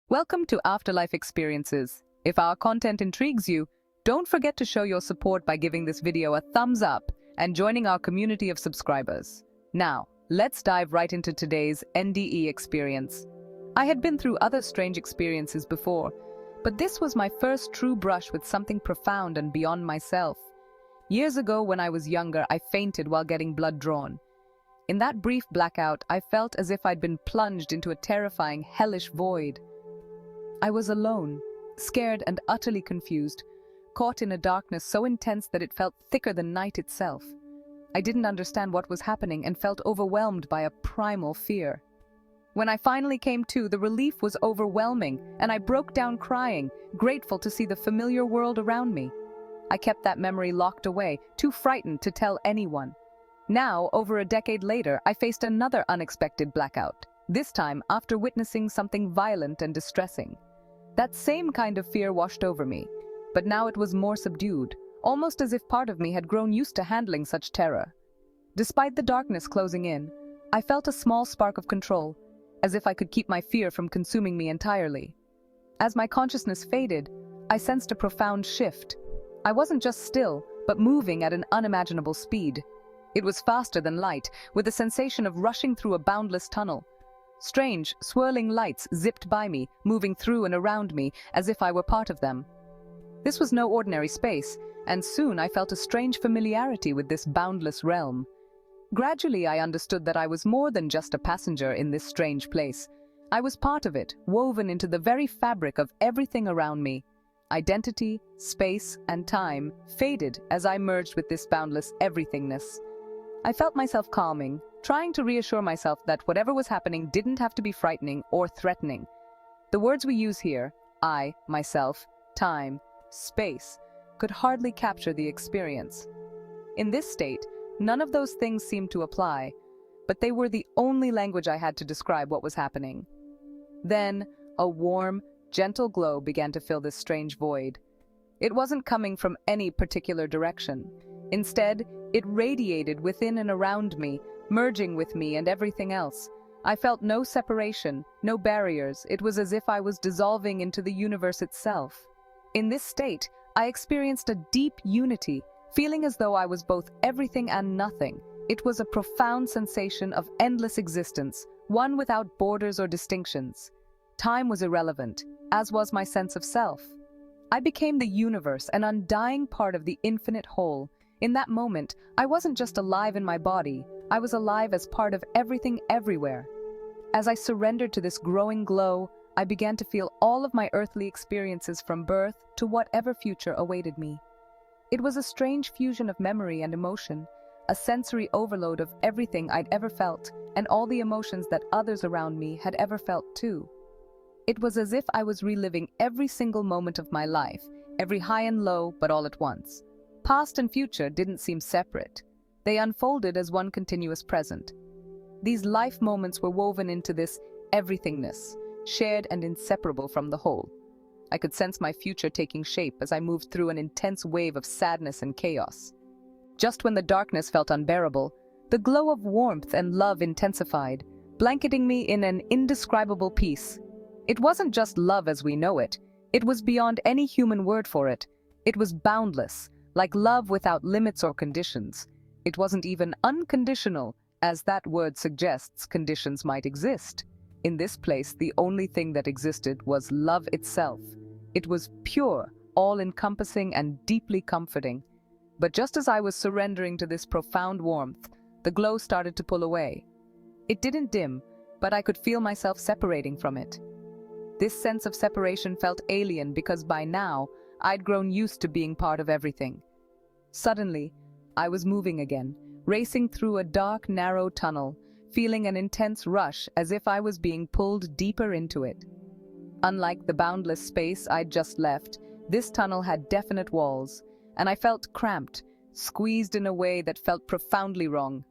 Welcome to Afterlife Experiences. If our content intrigues you, don't forget to show your support by giving this video a thumbs up and joining our community of subscribers. Now, let's dive right into today's NDE experience. I had been through other strange experiences before, but this was my first true brush with something profound and beyond myself. Years ago, when I was younger, I fainted while getting blood drawn. In that brief blackout, I felt as if I'd been plunged into a terrifying, hellish void. I was alone, scared and utterly confused, caught in a darkness so intense that it felt thicker than night itself. I didn't understand what was happening and felt overwhelmed by a primal fear. When I finally came to, the relief was overwhelming, and I broke down crying, grateful to see the familiar world around me. I kept that memory locked away, too frightened to tell anyone. Now, over a decade later, I faced another unexpected blackout, this time after witnessing something violent and distressing. That same kind of fear washed over me, but now it was more subdued, almost as if part of me had grown used to handling such terror. Despite the darkness closing in, I felt a small spark of control, as if I could keep my fear from consuming me entirely. As my consciousness faded, I sensed a profound shift. I wasn't just still, but moving at an unimaginable speed. It was faster than light, with a sensation of rushing through a boundless tunnel. Strange, swirling lights zipped by me, moving through and around me, as if I were part of them. This was no ordinary space, and soon I felt a strange familiarity with this boundless realm. Gradually, I understood that I was more than just a passenger in this strange place. I was part of it, woven into the very fabric of everything around me. Identity, space, and time faded as I merged with this boundless everythingness. I felt myself calming, trying to reassure myself that whatever was happening didn't have to be frightening or threatening. The words we use here, I, myself, time, space, could hardly capture the experience. In this state, none of those things seemed to apply, but they were the only language I had to describe what was happening. Then, a warm, gentle glow began to fill this strange void. It wasn't coming from any particular direction. Instead, it radiated within and around me, merging with me and everything else. I felt no separation, no barriers. It was as if I was dissolving into the universe itself. In this state, I experienced a deep unity, feeling as though I was both everything and nothing. It was a profound sensation of endless existence, one without borders or distinctions. Time was irrelevant, as was my sense of self. I became the universe, an undying part of the infinite whole. In that moment, I wasn't just alive in my body, I was alive as part of everything everywhere. As I surrendered to this growing glow, I began to feel all of my earthly experiences from birth to whatever future awaited me. It was a strange fusion of memory and emotion, a sensory overload of everything I'd ever felt and all the emotions that others around me had ever felt too. It was as if I was reliving every single moment of my life, every high and low, but all at once. Past and future didn't seem separate. They unfolded as one continuous present. These life moments were woven into this everythingness, shared and inseparable from the whole. I could sense my future taking shape as I moved through an intense wave of sadness and chaos. Just when the darkness felt unbearable, the glow of warmth and love intensified, blanketing me in an indescribable peace. It wasn't just love as we know it. It was beyond any human word for it. It was boundless, like love without limits or conditions. It wasn't even unconditional, as that word suggests conditions might exist. In this place, the only thing that existed was love itself. It was pure, all-encompassing, and deeply comforting. But just as I was surrendering to this profound warmth, the glow started to pull away. It didn't dim, but I could feel myself separating from it. This sense of separation felt alien because by now, I'd grown used to being part of everything. Suddenly, I was moving again, racing through a dark, narrow tunnel, feeling an intense rush as if I was being pulled deeper into it. Unlike the boundless space I'd just left, this tunnel had definite walls, and I felt cramped, squeezed in a way that felt profoundly wrong.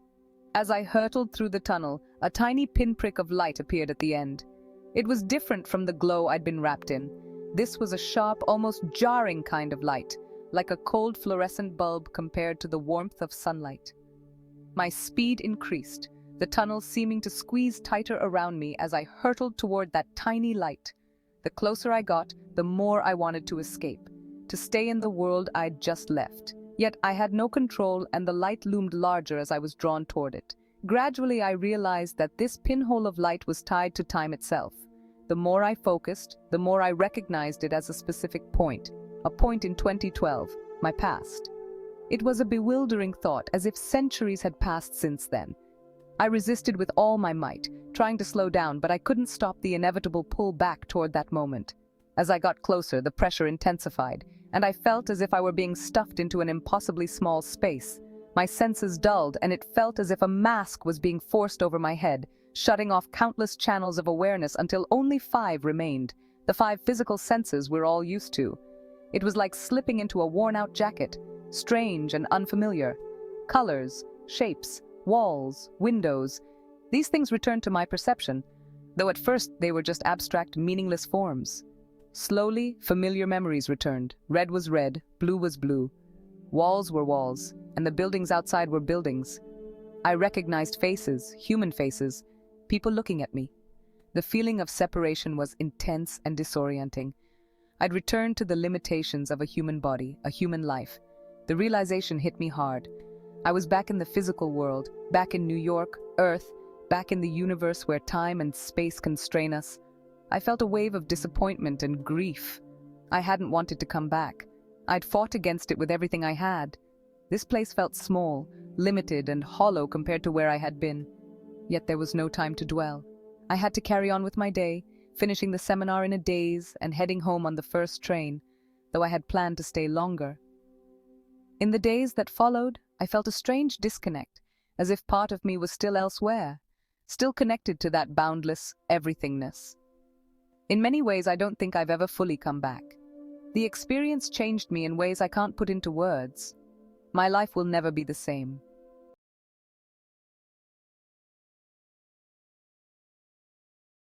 As I hurtled through the tunnel, a tiny pinprick of light appeared at the end. It was different from the glow I'd been wrapped in. This was a sharp, almost jarring kind of light, like a cold fluorescent bulb compared to the warmth of sunlight. My speed increased, the tunnel seeming to squeeze tighter around me as I hurtled toward that tiny light. The closer I got, the more I wanted to escape, to stay in the world I'd just left. Yet I had no control, and the light loomed larger as I was drawn toward it. Gradually, I realized that this pinhole of light was tied to time itself. The more I focused, the more I recognized it as a specific point. A point in 2012, my past. It was a bewildering thought, as if centuries had passed since then. I resisted with all my might, trying to slow down, but I couldn't stop the inevitable pull back toward that moment. As I got closer, the pressure intensified, and I felt as if I were being stuffed into an impossibly small space. My senses dulled, and it felt as if a mask was being forced over my head, shutting off countless channels of awareness until only 5 remained, the 5 physical senses we're all used to. It was like slipping into a worn-out jacket, strange and unfamiliar. Colors, shapes, walls, windows, these things returned to my perception, though at first they were just abstract, meaningless forms. Slowly, familiar memories returned. Red was red, blue was blue. Walls were walls, and the buildings outside were buildings. I recognized faces, human faces, people looking at me. The feeling of separation was intense and disorienting. I'd returned to the limitations of a human body, a human life. The realization hit me hard. I was back in the physical world, back in New York, Earth, back in the universe where time and space constrain us. I felt a wave of disappointment and grief. I hadn't wanted to come back. I'd fought against it with everything I had. This place felt small, limited, and hollow compared to where I had been. Yet there was no time to dwell. I had to carry on with my day, finishing the seminar in a daze and heading home on the first train, though I had planned to stay longer. In the days that followed, I felt a strange disconnect, as if part of me was still elsewhere, still connected to that boundless everythingness. In many ways, I don't think I've ever fully come back. The experience changed me in ways I can't put into words. My life will never be the same.